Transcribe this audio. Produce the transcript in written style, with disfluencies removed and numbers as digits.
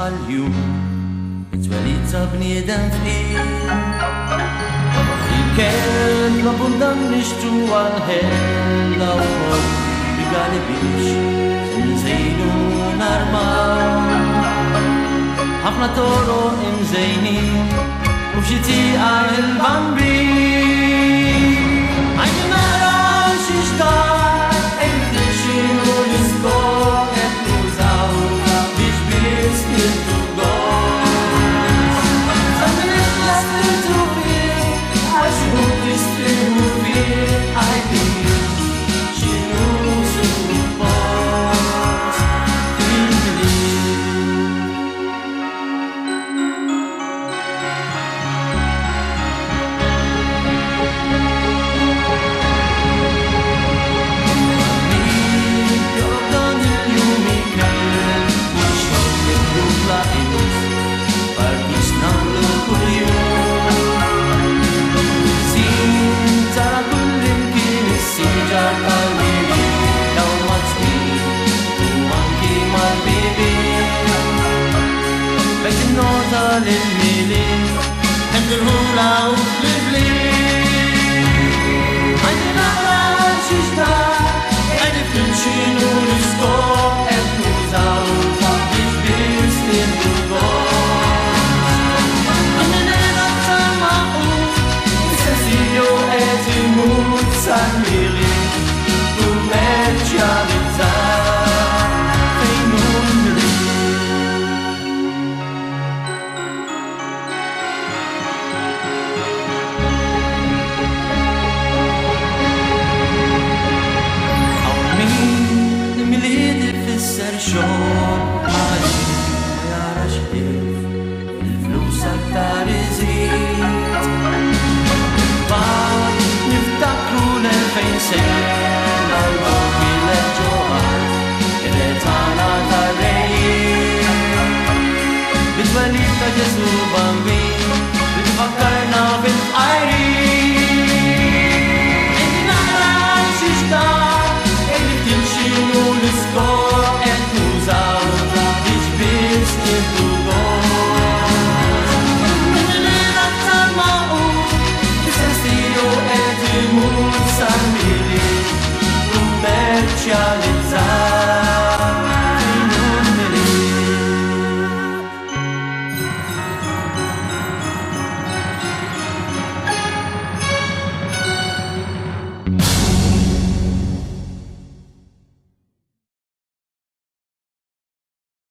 għal-jum it-twelit ta' bniedem fqir. Il-kelma bundan nixtu għal-ħella wkoll rigali biex nżejnu narmaw. Ħafna toro imżejnin u f'xi tieqa il-bambin. Għajni nara xi xtar xinu l-iskor qed nużaw biex biss niltu gost. Samminet la spirtu fih għax hu tistriħu fih għajbin xinu suppost il-milied. Tal-Milied Hendilhula u fl-blied. Għajni naqra xi xtar għajni fil-xinu l-iskor qed nużaw biex biss niltu gost. Għajni nera tal-maqut is-sensilju qed imut sal-Milied kummerċjalizzat Fejnu l-Milied. Show